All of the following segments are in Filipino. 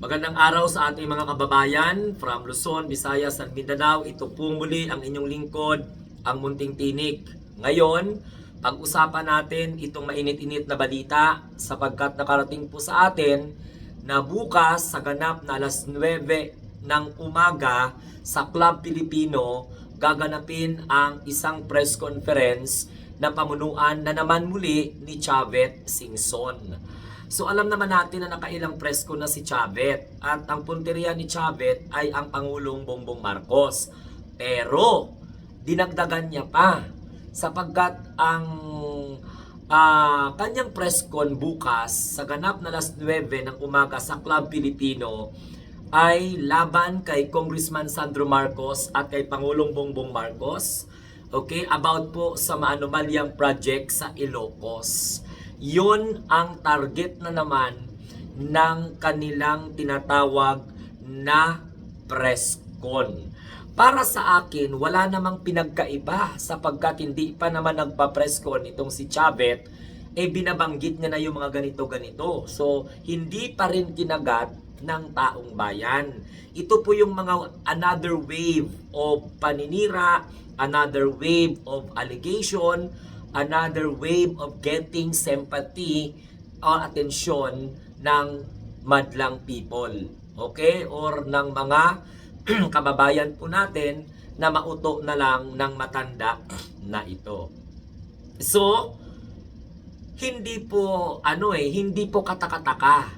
Magandang araw sa ating mga kababayan from Luzon, Visayas at Mindanao. Ito po muli ang inyong lingkod, ang Munting Tinik. Ngayon, pag-usapan natin itong mainit-init na balita sapagkat nakarating po sa atin na bukas sa ganap na alas 9 ng umaga sa Club Pilipino gaganapin ang isang press conference na pamunuan na naman muli ni Chavez Singson. So alam naman natin na nakailang presko na si Chavez at ang punteriya ni Chavez ay ang Pangulong Bongbong Marcos. Pero dinagdagan niya pa sapagkat ang kanyang preskon bukas sa ganap na alas 9 ng umaga sa Club Pilipino ay laban kay Congressman Sandro Marcos at kay Pangulong Bongbong Marcos. Okay, about po sa maanumalyang project sa Ilocos. Yun ang target na naman ng kanilang tinatawag na presscon. Para sa akin, wala namang pinagkaiba sapagkat hindi pa naman nagpa-presscon itong si Chavez, binabanggit niya na yung mga ganito-ganito. So, hindi pa rin kinagat ng taong bayan. Ito po yung mga another wave of paninira, another wave of allegation, another wave of getting sympathy o atensyon ng madlang people. Okay? Or ng mga kababayan po natin na mauto na lang ng matanda na ito. So, hindi po katakataka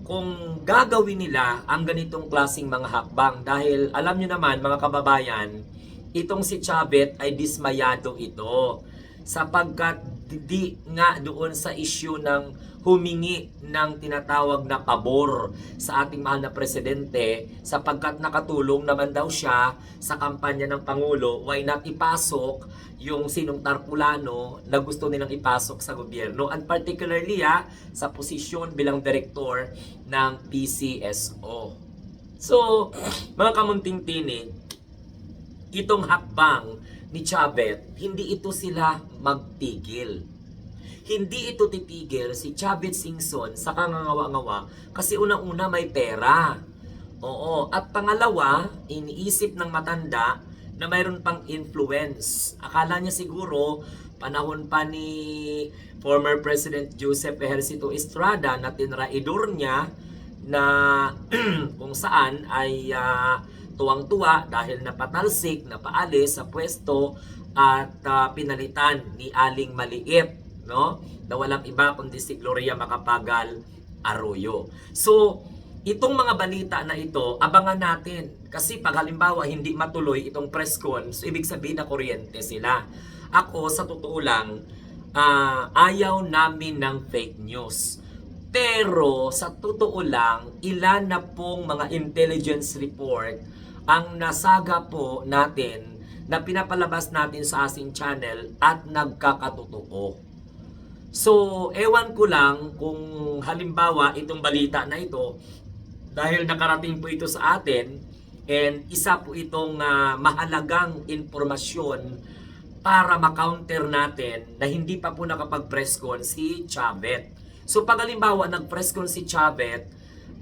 kung gagawin nila ang ganitong klaseng mga hakbang dahil alam nyo naman mga kababayan, itong si Chavez ay dismayado ito sapagkat di nga doon sa issue ng humingi ng tinatawag na pabor sa ating mahal na presidente sapagkat nakatulong naman daw siya sa kampanya ng Pangulo, why not ipasok yung sinong tarpulano na gusto nilang ipasok sa gobyerno and particularly sa posisyon bilang direktor ng PCSO. So, mga kamunting tinig, itong hakbang ni Chavez, hindi ito sila magtigil. Hindi ito titigil si Chavez Singson sa kangangawa-ngawa kasi unang-una may pera. Oo. At pangalawa, iniisip ng matanda na mayroon pang influence. Akala niya siguro panahon pa ni former President Joseph Ejercito Estrada na tinraidor niya na kung saan ay tuwang-tuwa dahil napatalsik, napaalis sa pwesto at pinalitan ni Aling Maliit, no? Na walang iba kundi si Gloria Macapagal Arroyo. So, itong mga balita na ito, abangan natin. Kasi pag halimbawa hindi matuloy itong press con, so ibig sabihin na kuryente sila. Ako, sa totoo lang, ayaw namin ng fake news. Pero sa totoo lang, ilan na pong mga intelligence report ang nasaga po natin na pinapalabas natin sa ating channel at nagkakatotoo. So, ewan ko lang kung halimbawa itong balita na ito, dahil nakarating po ito sa atin, and isa po itong mahalagang informasyon para makounter natin na hindi pa po nakapag-presscon si Chavez. So, pag halimbawa nag-presscon si Chavez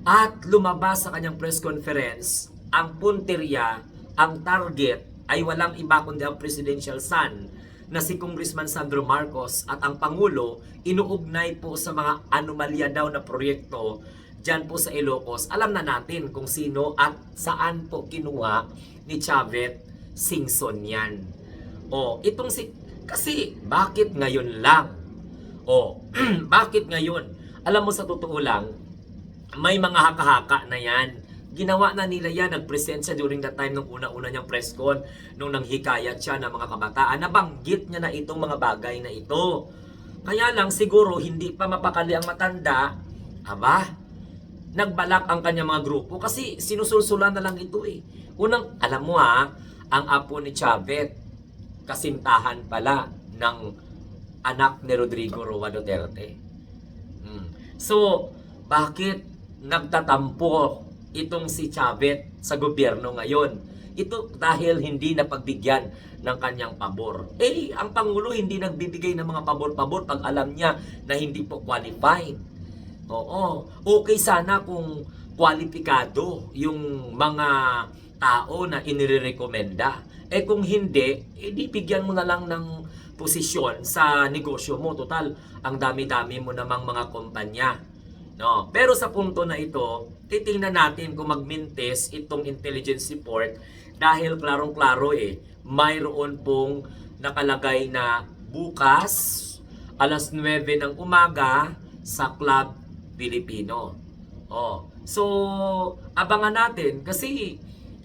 at lumabas sa kanyang press conference, ang punteriya, ang target ay walang iba kundi ang presidential son na si Congressman Sandro Marcos at ang Pangulo inuugnay po sa mga anomalya daw na proyekto dyan po sa Ilocos. Alam na natin kung sino at saan po kinuha ni Chavez Singson yan. Itong kasi bakit ngayon lang? Bakit ngayon? Alam mo sa totoo lang, may mga haka-haka na yan. Ginawa na nila yan, nag-present siya during that time nung una-una niyang press con, nung nanghikayat siya ng mga kabataan, nabanggit niya na itong mga bagay na ito. Kaya lang siguro hindi pa mapakali ang matanda, nagbalak ang kanyang mga grupo kasi sinusulsulan na lang ito Unang, alam mo ang apo ni Chavez, kasintahan pala ng anak ni Rodrigo Roa Duterte. So, bakit nagtatampo itong si Chavez sa gobyerno ngayon? Ito dahil hindi napagbigyan ng kanyang pabor. Ang Pangulo hindi nagbibigay ng mga pabor-pabor pag alam niya na hindi po qualified. Okay sana kung kwalipikado yung mga tao na inirekomenda. Eh kung hindi, edi bigyan mo na lang ng posisyon sa negosyo mo. Total, ang dami-dami mo namang mga kumpanya. No? Pero sa punto na ito, titingnan natin kung magmintes itong intelligence report dahil klarong-klaro mayroon pong nakalagay na bukas alas 9 ng umaga sa Club Pilipino. So abangan natin kasi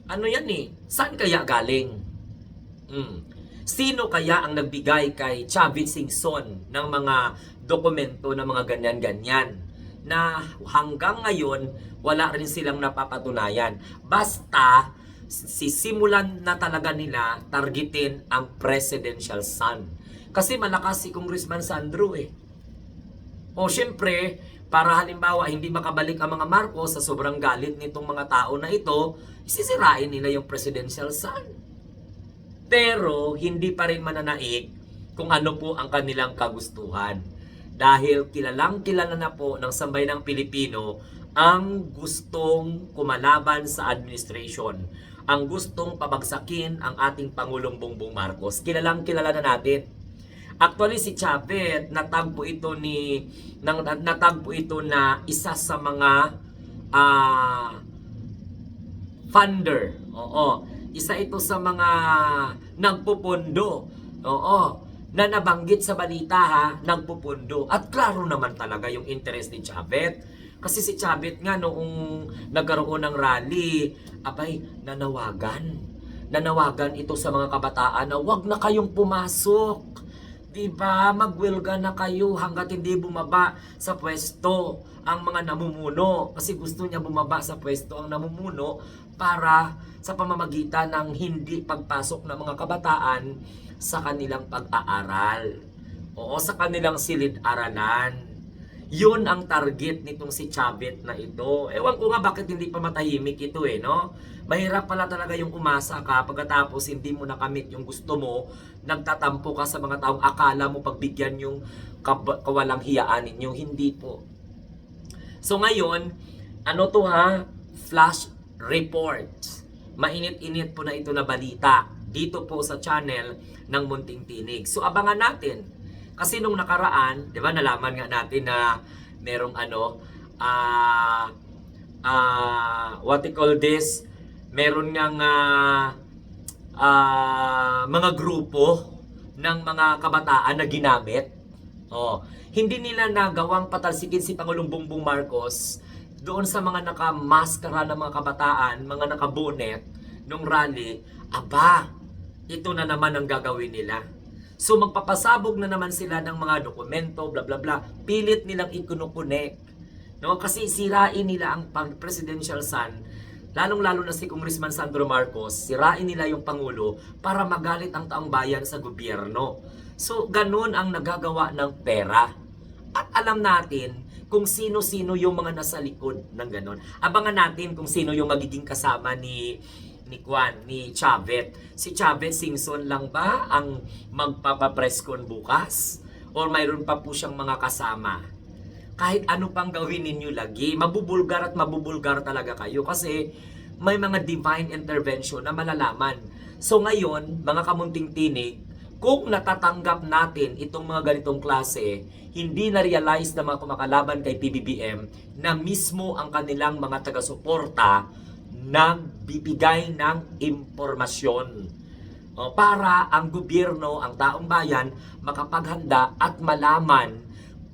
ano yan saan kaya galing? Sino kaya ang nagbigay kay Chavit Singson ng mga dokumento ng mga ganyan-ganyan na hanggang ngayon wala rin silang napapatunayan. Basta sisimulan na talaga nila targetin ang presidential son. Kasi malakas si Congressman Sandro O syempre, para halimbawa hindi makabalik ang mga Marcos sa sobrang galit nitong mga tao na ito, isisirain nila yung presidential son. Pero hindi pa rin mananaig kung ano po ang kanilang kagustuhan. Dahil kilalang kilala na po ng sambayanang Pilipino ang gustong kumalaban sa administration, ang gustong pabagsakin ang ating Pangulong Bongbong Marcos. Kilalang kilala na natin. Actually si Chavit, natagpo ito na isa sa mga funder. Isa ito sa mga nagpupundo. Na nabanggit sa balita nagpupundo. At klaro naman talaga yung interest ni Chavit. Kasi si Chavit nga noong nagkaroon ng rally, nanawagan ito sa mga kabataan na wag na kayong pumasok. Diba? Magwelga na kayo hanggat hindi bumaba sa pwesto ang mga namumuno. Kasi gusto niya bumaba sa pwesto ang namumuno para sa pamamagitan ng hindi pagpasok ng mga kabataan sa kanilang pag-aaral. Sa kanilang silid-aralan. Yun ang target nitong si Chavit na ito. Ewan ko nga bakit hindi pa matahimik ito no? Mahirap pala talaga yung umasa ka pagkatapos hindi mo nakamit yung gusto mo, nagtatampo ka sa mga taong akala mo pagbigyan yung kawalang hiyaan ninyo. Hindi po. So ngayon, flash report. Mainit-init po na ito na balita dito po sa channel ng Munting Tinig. So abangan natin. Kasi nung nakaraan, 'di ba, nalaman nga natin na merong what you call this, meron ngang mga grupo ng mga kabataan na ginamit. Hindi nila nagawang patalsikin si Pangulong Bongbong Marcos doon sa mga nakamaskara ng mga kabataan, mga nakabonet nung rally. Ito na naman ang gagawin nila. So magpapasabog na naman sila ng mga dokumento, bla bla bla. Pilit nilang ikunukunek. Kasi sirain nila ang presidential son, lalong-lalo na si Congressman Sandro Marcos, sirain nila yung Pangulo para magalit ang taong bayan sa gobyerno. So ganun ang nagagawa ng pera. At alam natin kung sino-sino yung mga nasa likod ng ganun. Abangan natin kung sino yung magiging kasama ni Chavit. Si Chavit Singson lang ba ang magpapapress con bukas? Or mayroon pa po siyang mga kasama? Kahit ano pang gawin ninyo lagi, mabubulgar at mabubulgar talaga kayo kasi may mga divine intervention na malalaman. So ngayon, mga kamunting tinig, kung natatanggap natin itong mga ganitong klase, hindi na-realize na mga kumakalaban kay PBBM na mismo ang kanilang mga taga-suporta nagbibigay ng impormasyon para ang gobyerno, ang taong bayan makapaghanda at malaman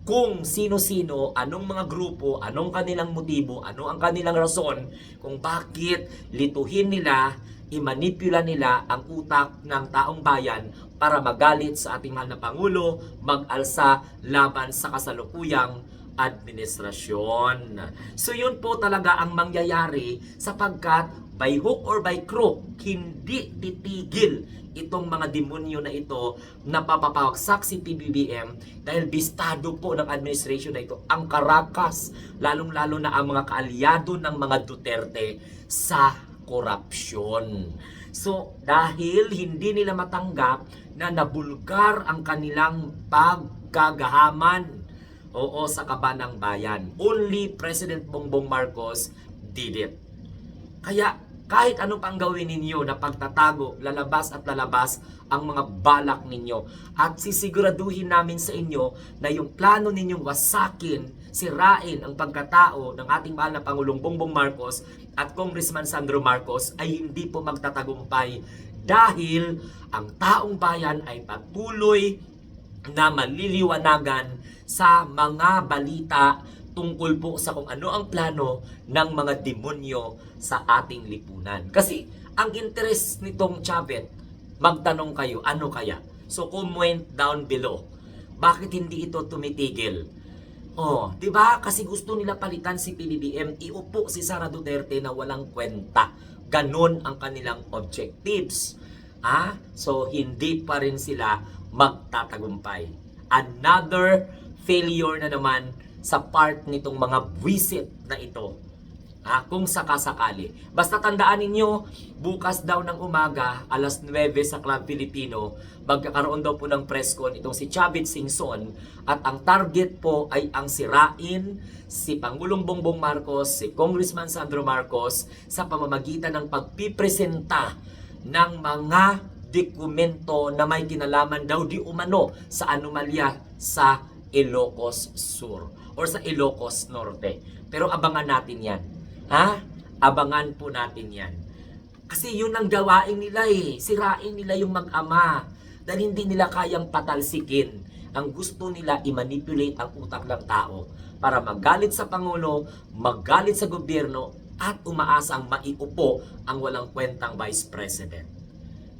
kung sino-sino, anong mga grupo, anong kanilang motibo, ano ang kanilang rason kung bakit lituhin nila, imanipula nila ang utak ng taong bayan para magalit sa ating mahal na Pangulo, mag-alsa laban sa kasalukuyang administrasyon. So yun po talaga ang mangyayari sapagkat by hook or by crook, hindi titigil itong mga demonyo na ito na papapawagsak si PBBM dahil bistado po ng administration na ito ang karakas, lalong-lalo na ang mga kaalyado ng mga Duterte sa korupsyon. So dahil hindi nila matanggap na nabulgar ang kanilang paggagahaman sa kaban ng bayan. Only President Bongbong Marcos did it. Kaya kahit ano pang gawin ninyo na pagtatago, lalabas at lalabas ang mga balak ninyo. At sisiguraduhin namin sa inyo na yung plano ninyong wasakin, sirain ang pagkatao ng ating mahal na Pangulong Bongbong Marcos at Congressman Sandro Marcos ay hindi po magtatagumpay dahil ang taong bayan ay patuloy na maliliwanagan sa mga balita tungkol po sa kung ano ang plano ng mga demonyo sa ating lipunan. Kasi ang interest nitong Chavez, magtanong kayo, ano kaya? So comment down below. Bakit hindi ito tumitigil? Oh, 'di ba? Kasi gusto nila palitan si PBBM, iupo si Sara Duterte na walang kwenta. Ganon ang kanilang objectives. So hindi pa rin sila magtatagumpay. Another failure na naman sa part nitong mga buwisit na ito. Kung sakasakali. Basta tandaan ninyo, bukas daw ng umaga, alas 9 sa Club Filipino, magkakaroon daw po ng press con itong si Chavez Singson at ang target po ay ang sirain si Pangulong Bongbong Marcos, si Congressman Sandro Marcos sa pamamagitan ng pagpipresenta ng mga dokumento na may kinalaman daw di umano sa anomalya sa Ilocos Sur or sa Ilocos Norte. Pero abangan natin yan. Abangan po natin yan. Kasi yun ang gawain nila Sirain nila yung mag-ama. Dahil hindi nila kayang patalsikin. Ang gusto nila i-manipulate ang utak ng tao para magalit sa Pangulo, magalit sa gobyerno, at umaasang maiupo ang walang kwentang Vice President.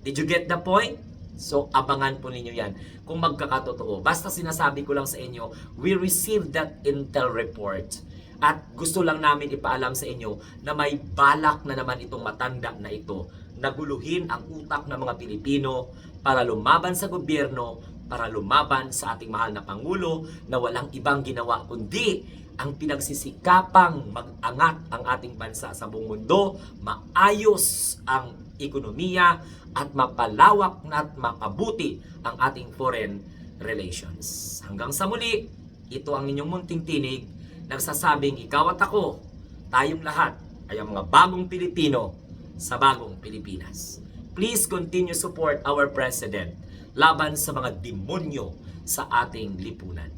Did you get the point? So, abangan po ninyo yan kung magkakatotoo. Basta sinasabi ko lang sa inyo, we received that intel report. At gusto lang namin ipaalam sa inyo na may balak na naman itong matanda na ito na guluhin ang utak ng mga Pilipino para lumaban sa gobyerno, para lumaban sa ating mahal na Pangulo na walang ibang ginawa kundi ang pinagsisikapang mag-angat ang ating bansa sa buong mundo, maayos ang ekonomiya at mapalawak na at mapabuti ang ating foreign relations. Hanggang sa muli, ito ang inyong munting tinig, nagsasabing ikaw at ako, tayong lahat ay ang mga bagong Pilipino sa bagong Pilipinas. Please continue support our President laban sa mga demonyo sa ating lipunan.